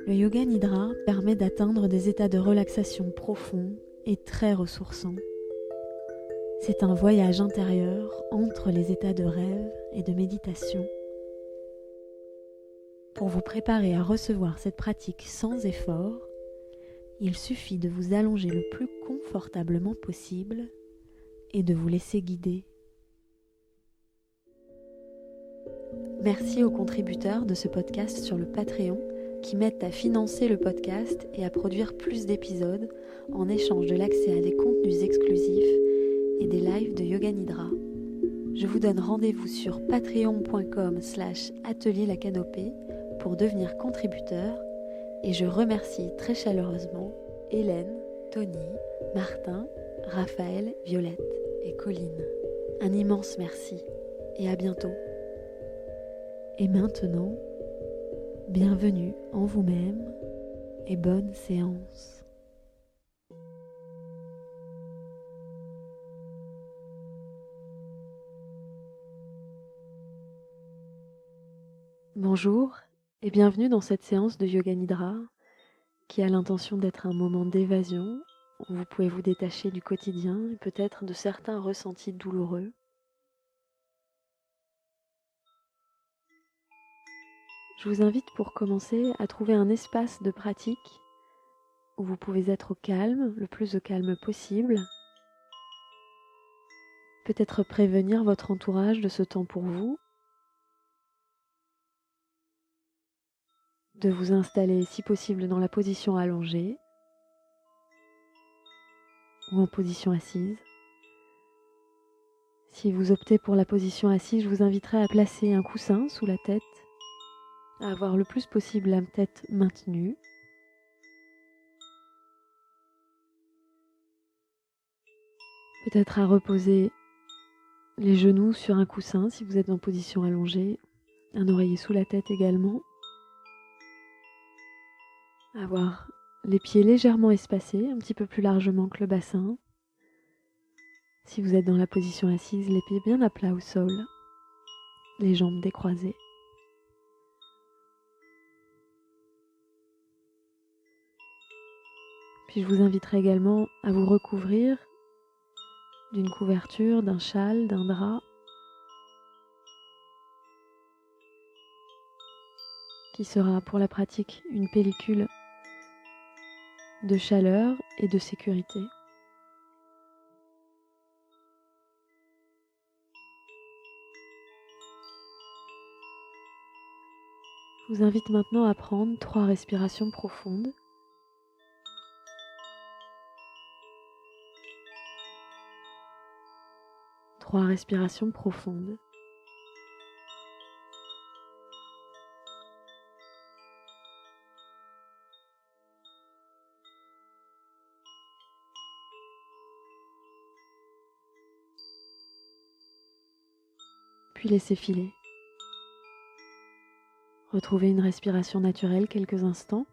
Le yoga nidra permet d'atteindre des états de relaxation profonds et très ressourçants. C'est un voyage intérieur entre les états de rêve et de méditation. Pour vous préparer à recevoir cette pratique sans effort, il suffit de vous allonger le plus confortablement possible et de vous laisser guider. Merci aux contributeurs de ce podcast sur le Patreon qui m'aident à financer le podcast et à produire plus d'épisodes en échange de l'accès à des contenus exclusifs et des lives de Yoga Nidra. Je vous donne rendez-vous sur patreon.com/atelierlacanopée pour devenir contributeur et je remercie très chaleureusement Hélène, Tony, Martin, Raphaël, Violette et Colline. Un immense merci et à bientôt. Et maintenant, bienvenue en vous-même et bonne séance. Bonjour et bienvenue dans cette séance de Yoga Nidra qui a l'intention d'être un moment d'évasion où vous pouvez vous détacher du quotidien et peut-être de certains ressentis douloureux. Je vous invite pour commencer à trouver un espace de pratique où vous pouvez être au calme, le plus au calme possible. Peut-être prévenir votre entourage de ce temps pour vous. De vous installer si possible dans la position allongée ou en position assise. Si vous optez pour la position assise, je vous inviterai à placer un coussin sous la tête, à avoir le plus possible la tête maintenue. Peut-être à reposer les genoux sur un coussin si vous êtes en position allongée, un oreiller sous la tête également. Avoir les pieds légèrement espacés, un petit peu plus largement que le bassin. Si vous êtes dans la position assise, les pieds bien à plat au sol, les jambes décroisées. Puis je vous inviterai également à vous recouvrir d'une couverture, d'un châle, d'un drap qui sera pour la pratique une pellicule de chaleur et de sécurité. Je vous invite maintenant à prendre 3 respirations profondes. Trois respirations profondes. Puis laissez filer. Retrouvez une respiration naturelle quelques instants.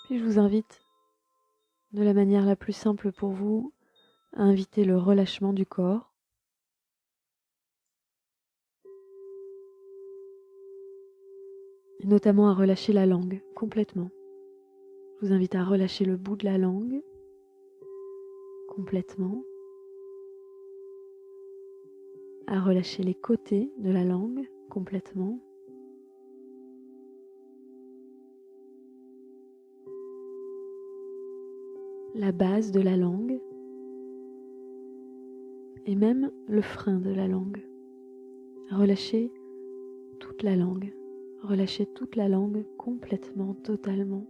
Puis je vous invite, de la manière la plus simple pour vous, à inviter le relâchement du corps. Et notamment à relâcher la langue complètement. Je vous invite à relâcher le bout de la langue complètement. À relâcher les côtés de la langue complètement. La base de la langue et même le frein de la langue. Relâchez toute la langue. Relâchez toute la langue complètement, totalement.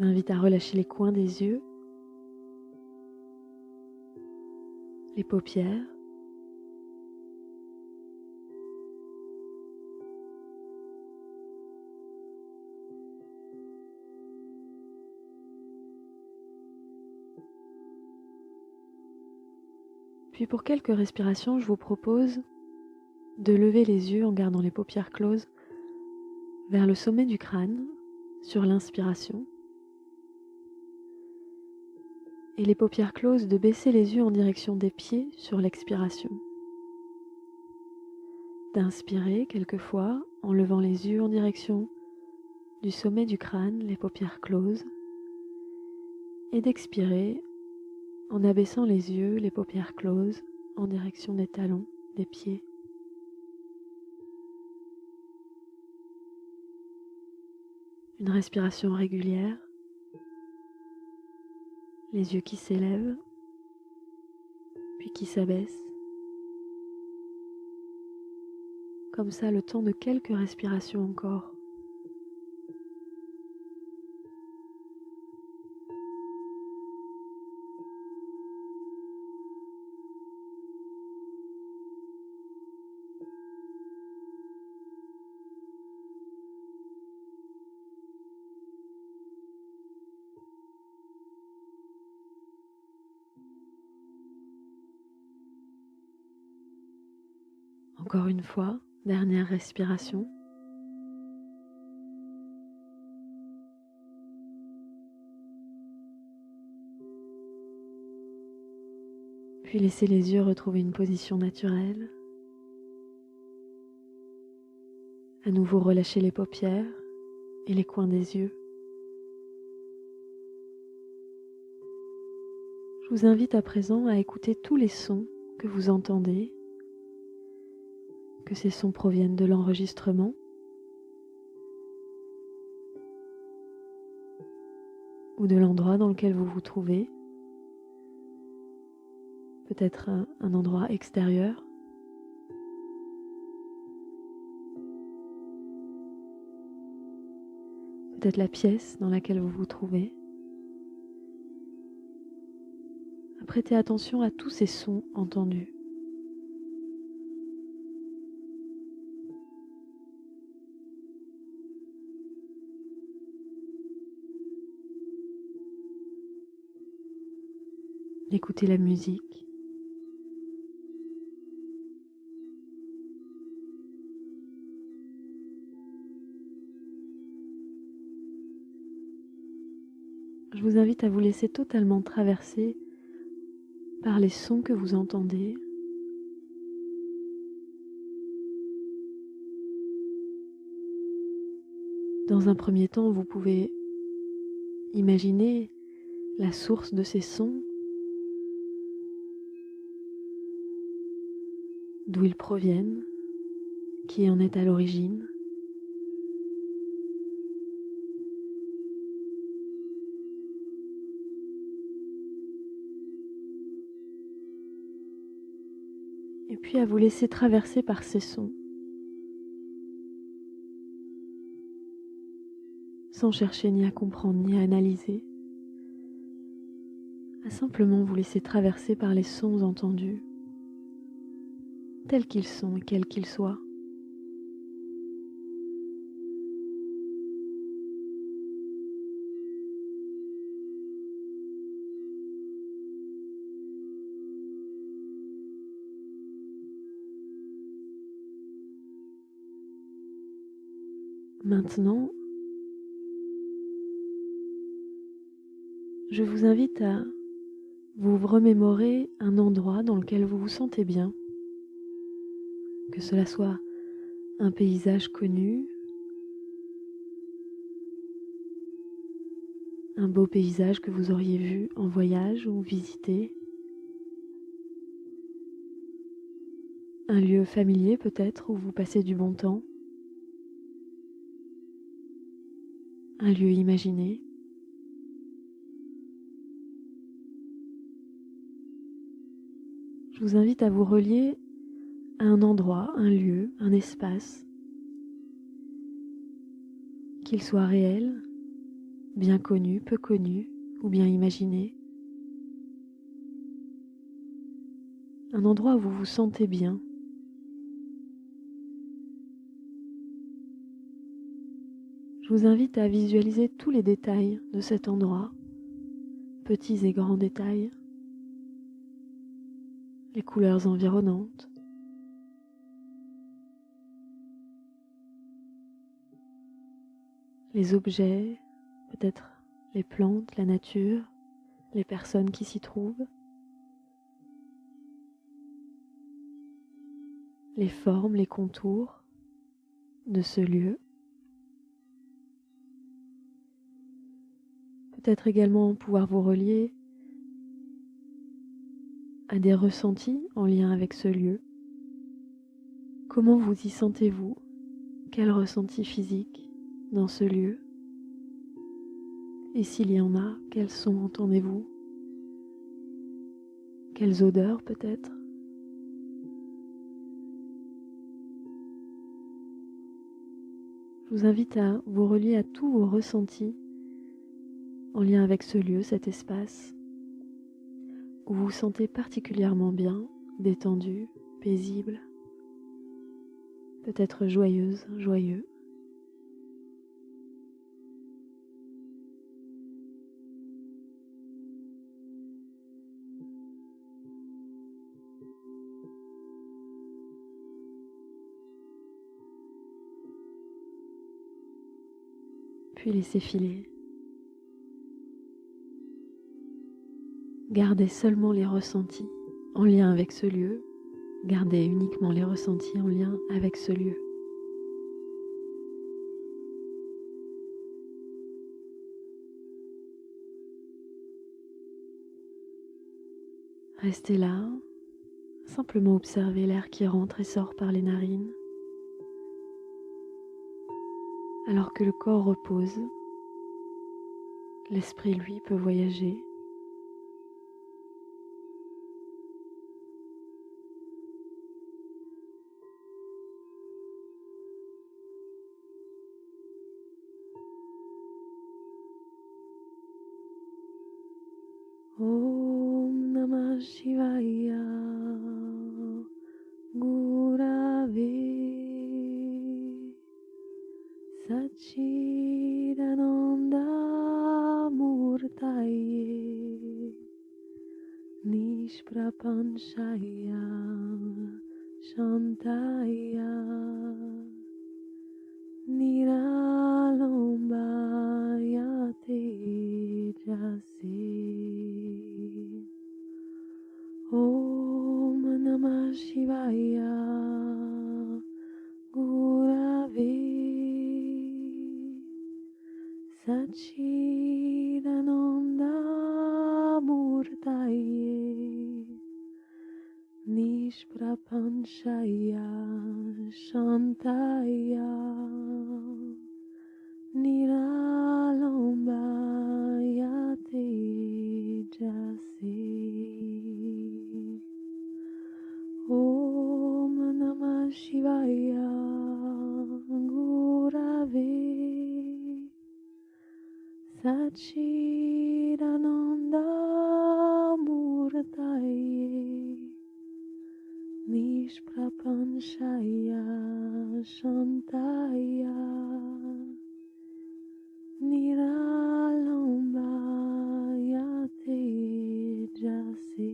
Je vous invite à relâcher les coins des yeux, les paupières, puis pour quelques respirations, je vous propose de lever les yeux en gardant les paupières closes vers le sommet du crâne sur l'inspiration et les paupières closes de baisser les yeux en direction des pieds sur l'expiration. D'inspirer quelquefois en levant les yeux en direction du sommet du crâne, les paupières closes, et d'expirer en abaissant les yeux, les paupières closes, en direction des talons, des pieds. Une respiration régulière, les yeux qui s'élèvent, puis qui s'abaissent. Comme ça, le temps de quelques respirations encore. Encore une fois, dernière respiration. Puis laissez les yeux retrouver une position naturelle. À nouveau relâchez les paupières et les coins des yeux. Je vous invite à présent à écouter tous les sons que vous entendez, que ces sons proviennent de l'enregistrement ou de l'endroit dans lequel vous vous trouvez, peut-être un endroit extérieur. Peut-être la pièce dans laquelle vous vous trouvez. Prêtez attention à tous ces sons entendus. Écoutez la musique. Je vous invite à vous laisser totalement traverser par les sons que vous entendez. Dans un premier temps, vous pouvez imaginer la source de ces sons, d'où ils proviennent, qui en est à l'origine. Et puis à vous laisser traverser par ces sons, sans chercher ni à comprendre ni à analyser, à simplement vous laisser traverser par les sons entendus, tels qu'ils sont et quels qu'ils soient. Maintenant, je vous invite à vous remémorer un endroit dans lequel vous vous sentez bien, que cela soit un paysage connu, un beau paysage que vous auriez vu en voyage ou visité, un lieu familier peut-être où vous passez du bon temps, un lieu imaginé. Je vous invite à vous relier à un endroit, un lieu, un espace, qu'il soit réel, bien connu, peu connu ou bien imaginé. Un endroit où vous vous sentez bien. Je vous invite à visualiser tous les détails de cet endroit, petits et grands détails, les couleurs environnantes, les objets, peut-être les plantes, la nature, les personnes qui s'y trouvent, les formes, les contours de ce lieu. Peut-être également pouvoir vous relier à des ressentis en lien avec ce lieu. Comment vous y sentez-vous? Quels ressentis physiques dans ce lieu? Et s'il y en a, quels sons entendez-vous? Quelles odeurs peut-être? Je vous invite à vous relier à tous vos ressentis en lien avec ce lieu, cet espace, où vous vous sentez particulièrement bien, détendu, paisible, peut-être joyeuse, joyeux. Puis laissez filer. Gardez seulement les ressentis en lien avec ce lieu. Gardez uniquement les ressentis en lien avec ce lieu. Restez là, simplement observez l'air qui rentre et sort par les narines. Alors que le corps repose, l'esprit, lui, peut voyager. Om Namah Shivaya Gurave Satchidananda Murtaye Nishprapanchaya Shantaya Niralambaya Tejase Om Namah Shivaya Gurave Satchidananda Murtaye Nishprapanchaya Shantaya Niralambaya Tejase Om Namah Shivaya Gurave Satchidananda Murtaye Nishprapanchaya Shantaya Niralambaya Tejase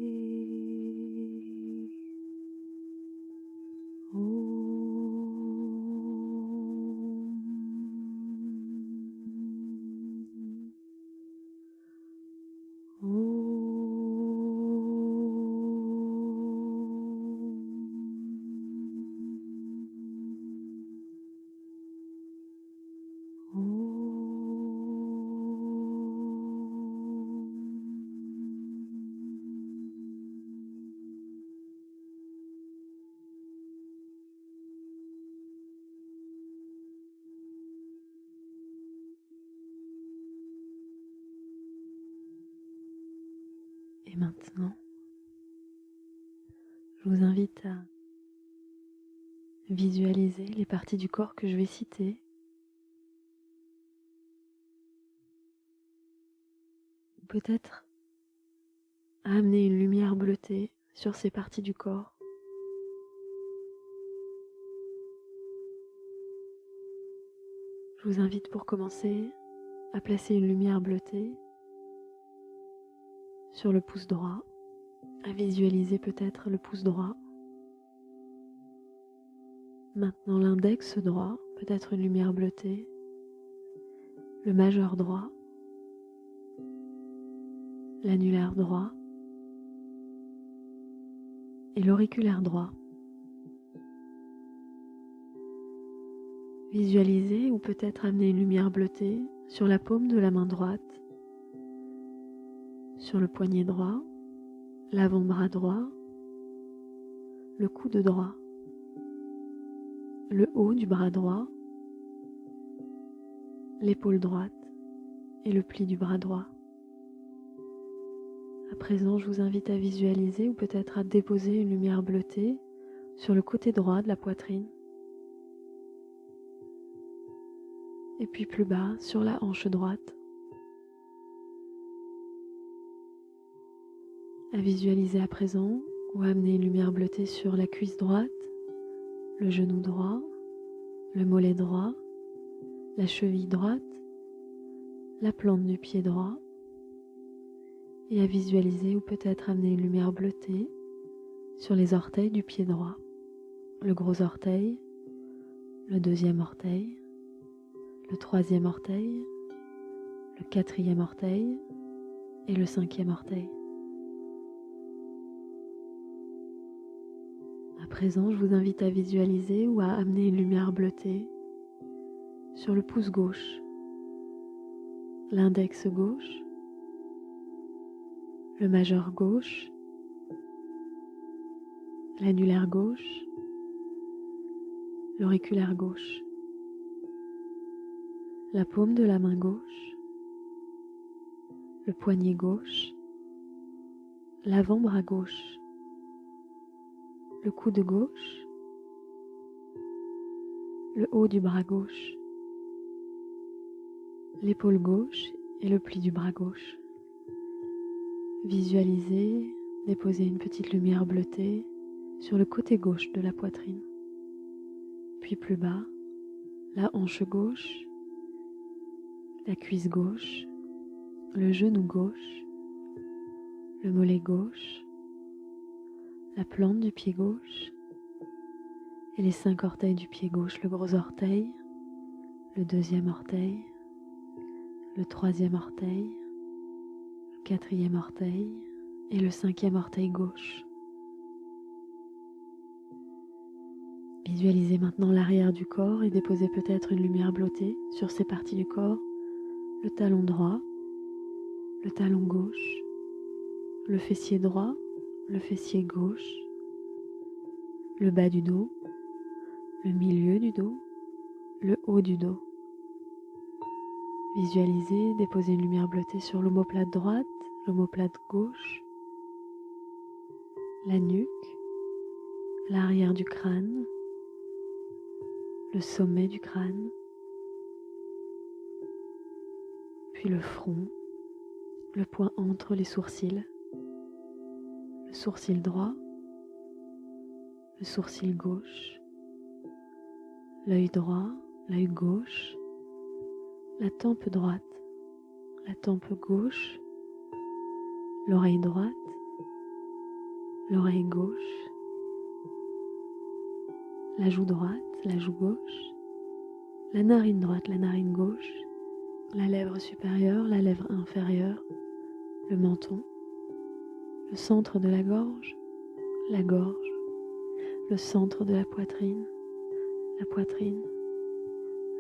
Et maintenant, je vous invite à visualiser les parties du corps que je vais citer. Peut-être à amener une lumière bleutée sur ces parties du corps. Je vous invite pour commencer à placer une lumière bleutée sur le pouce droit, à visualiser peut-être le pouce droit. Maintenant l'index droit, peut-être une lumière bleutée, le majeur droit, l'annulaire droit et l'auriculaire droit. Visualisez ou peut-être amener une lumière bleutée sur la paume de la main droite, sur le poignet droit, l'avant-bras droit, le coude droit, le haut du bras droit, l'épaule droite et le pli du bras droit. À présent, je vous invite à visualiser ou peut-être à déposer une lumière bleutée sur le côté droit de la poitrine. Et puis plus bas sur la hanche droite. À visualiser à présent ou à amener une lumière bleutée sur la cuisse droite, le genou droit, le mollet droit, la cheville droite, la plante du pied droit. Et à visualiser ou peut-être amener une lumière bleutée sur les orteils du pied droit, le gros orteil, le deuxième orteil, le troisième orteil, le quatrième orteil et le cinquième orteil. À présent, je vous invite à visualiser ou à amener une lumière bleutée sur le pouce gauche, l'index gauche, le majeur gauche, l'annulaire gauche, l'auriculaire gauche, la paume de la main gauche, le poignet gauche, l'avant-bras gauche, le coude gauche, le haut du bras gauche, l'épaule gauche et le pli du bras gauche. Visualisez, déposez une petite lumière bleutée sur le côté gauche de la poitrine. Puis plus bas, la hanche gauche, la cuisse gauche, le genou gauche, le mollet gauche, la plante du pied gauche et les 5 orteils du pied gauche, le gros orteil, le deuxième orteil, le troisième orteil, le quatrième orteil et le cinquième orteil gauche. Visualisez maintenant l'arrière du corps et déposez peut-être une lumière bleutée sur ces parties du corps, le talon droit, le talon gauche, le fessier droit, le fessier gauche, le bas du dos, le milieu du dos, le haut du dos. Visualisez, déposez une lumière bleutée sur l'omoplate droite, l'omoplate gauche, la nuque, l'arrière du crâne, le sommet du crâne, puis le front, le point entre les sourcils, le sourcil droit, le sourcil gauche, l'œil droit, l'œil gauche, la tempe droite, la tempe gauche, l'oreille droite, l'oreille gauche, la joue droite, la joue gauche, la narine droite, la narine gauche, la lèvre supérieure, la lèvre inférieure, le menton, le centre de la gorge, le centre de la poitrine,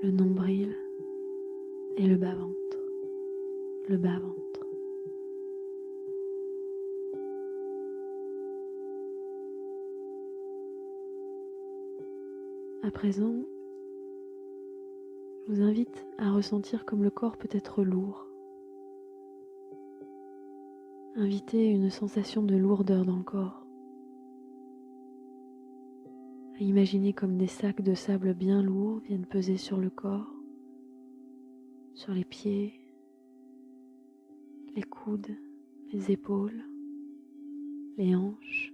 le nombril et le bas-ventre, le bas-ventre. À présent, je vous invite à ressentir comme le corps peut être lourd. Invitez une sensation de lourdeur dans le corps. À imaginer comme des sacs de sable bien lourds viennent peser sur le corps, sur les pieds, les coudes, les épaules, les hanches.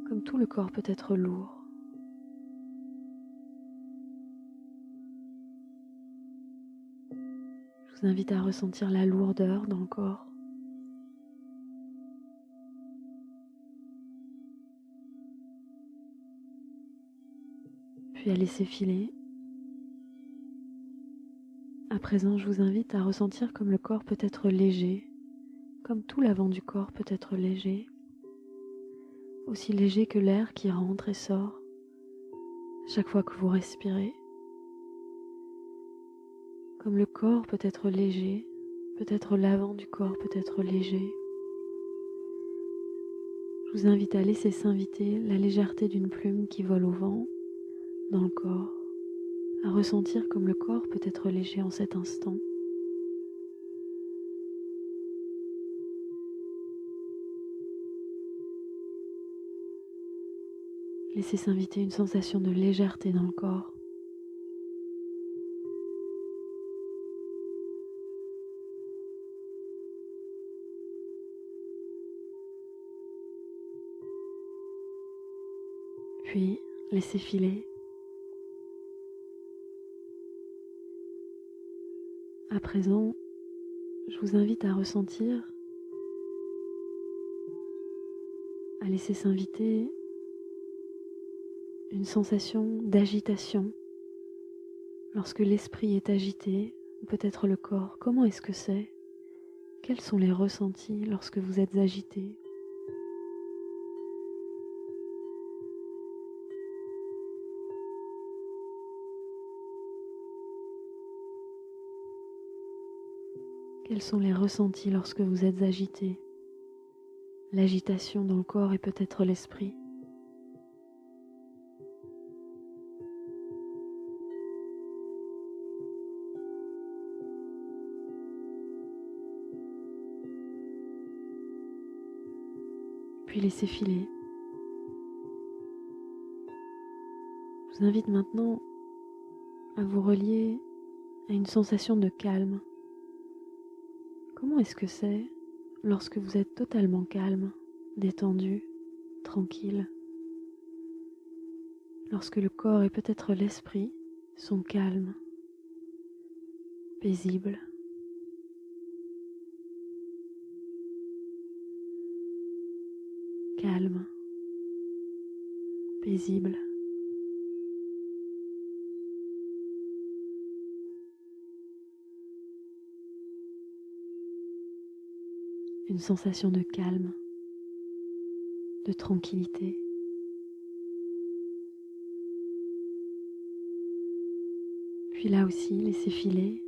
Comme tout le corps peut être lourd. Je vous invite à ressentir la lourdeur dans le corps. puis à laisser filer. À présent, je vous invite à ressentir comme le corps peut être léger, comme tout l'avant du corps peut être léger, aussi léger que l'air qui rentre et sort chaque fois que vous respirez. Comme le corps peut être léger, peut-être l'avant du corps peut être léger. Je vous invite à laisser s'inviter la légèreté d'une plume qui vole au vent dans le corps, à ressentir comme le corps peut être léger en cet instant. Laissez s'inviter une sensation de légèreté dans le corps. Puis, laissez filer. À présent, je vous invite à ressentir, à laisser s'inviter une sensation d'agitation. Lorsque l'esprit est agité, ou peut-être le corps, comment est-ce que c'est? Quels sont les ressentis lorsque vous êtes agité? Quels sont les ressentis lorsque vous êtes agité? L'agitation dans le corps et peut-être l'esprit. Puis laissez filer. Je vous invite maintenant à vous relier à une sensation de calme. Comment est-ce que c'est lorsque vous êtes totalement calme, détendu, tranquille? Lorsque le corps et peut-être l'esprit sont calmes, paisibles. Calme, paisible. Une sensation de calme, de tranquillité. Puis là aussi, laissez filer.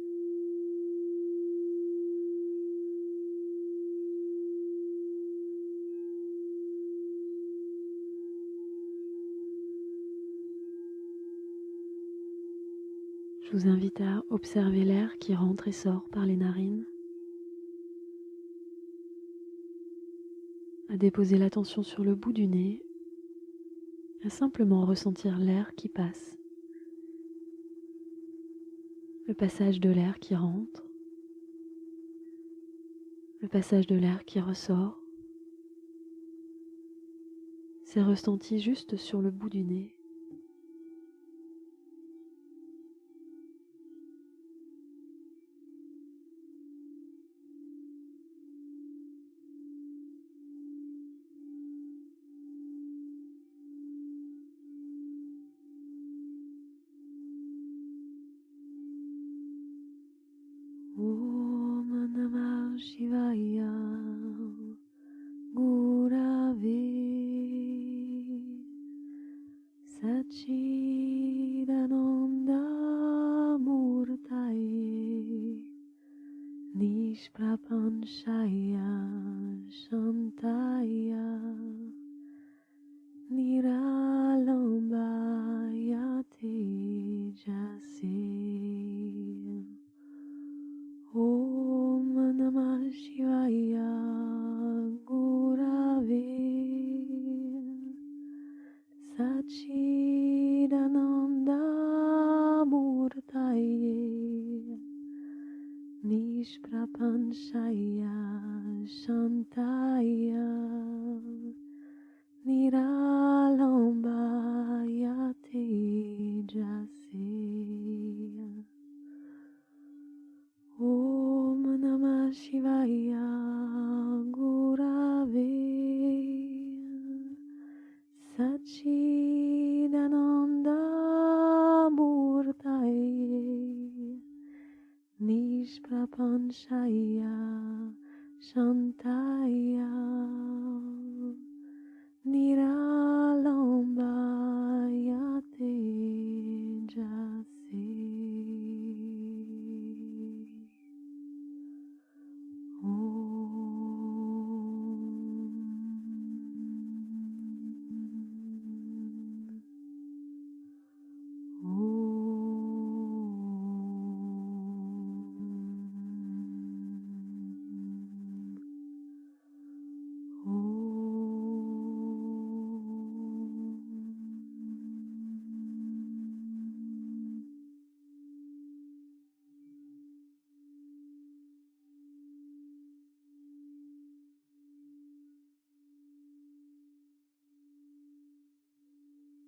Je vous invite à observer l'air qui rentre et sort par les narines, à déposer l'attention sur le bout du nez, à simplement ressentir l'air qui passe, le passage de l'air qui rentre, le passage de l'air qui ressort. C'est ressenti juste sur le bout du nez. Om Namah Shivaya Gurave Satchidananda Murtaye Nishprapanshaya Shantaya Niralambaya Tejase. Om Namah Shivaya Gurave Satchidananda Murtaye Nishprapanshaya Shantaya Niralambaya Tejase. Om Namah Shivaya Panchaya Shantaya Niralambaya Tejase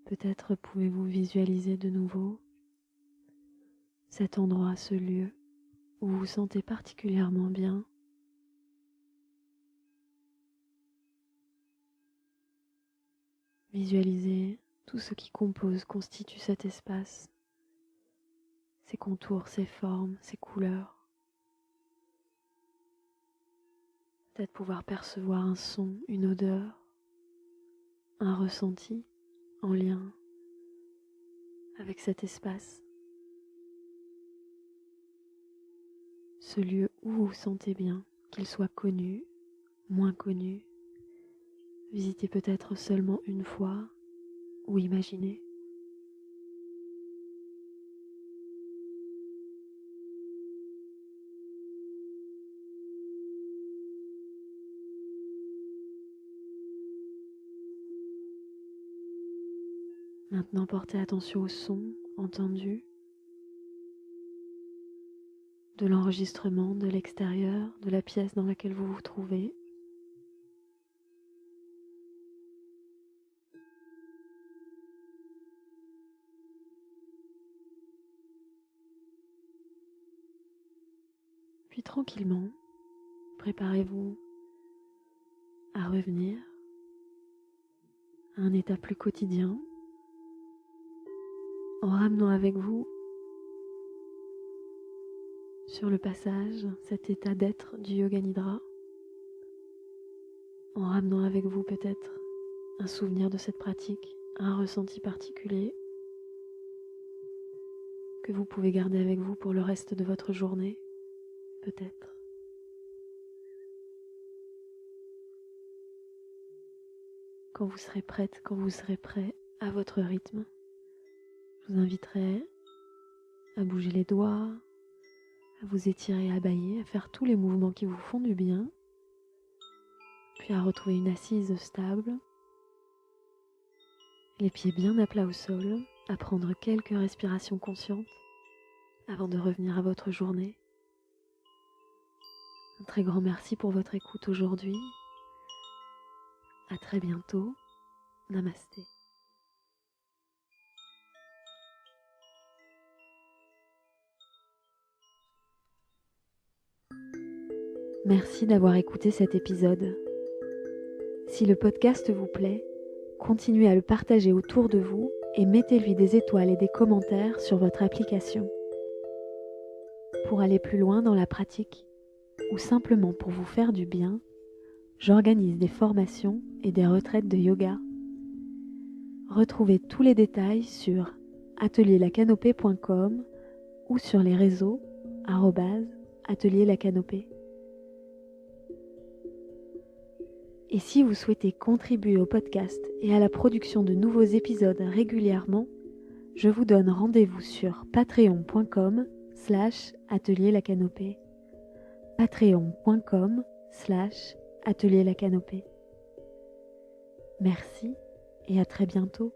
Peut-être pouvez-vous visualiser de nouveau cet endroit, ce lieu où vous vous sentez particulièrement bien. Visualisez tout ce qui constitue cet espace, ses contours, ses formes, ses couleurs. Peut-être pouvoir percevoir un son, une odeur, un ressenti en lien avec cet espace. Ce lieu où vous vous sentez bien, qu'il soit connu, moins connu, visitez peut-être seulement une fois ou imaginez. Maintenant, portez attention au son entendu, de l'enregistrement de l'extérieur, de la pièce dans laquelle vous vous trouvez. Puis tranquillement, préparez-vous à revenir à un état plus quotidien, en ramenant avec vous sur le passage cet état d'être du Yoga Nidra, en ramenant avec vous peut-être un souvenir de cette pratique, un ressenti particulier que vous pouvez garder avec vous pour le reste de votre journée, peut-être. Quand vous serez prête, quand vous serez prêt à votre rythme, je vous inviterai à bouger les doigts, à vous étirer, à bâiller, à faire tous les mouvements qui vous font du bien, puis à retrouver une assise stable, les pieds bien à plat au sol, à prendre quelques respirations conscientes avant de revenir à votre journée. Un très grand merci pour votre écoute aujourd'hui. À très bientôt. Namasté. Merci d'avoir écouté cet épisode. Si le podcast vous plaît, continuez à le partager autour de vous et mettez-lui des étoiles et des commentaires sur votre application. Pour aller plus loin dans la pratique, ou simplement pour vous faire du bien, j'organise des formations et des retraites de yoga. Retrouvez tous les détails sur atelierlacanopée.com ou sur les réseaux @atelierlacanopée. Et si vous souhaitez contribuer au podcast et à la production de nouveaux épisodes régulièrement, je vous donne rendez-vous sur patreon.com/atelierlacanopée. patreon.com/atelierlacanopée. Merci et à très bientôt.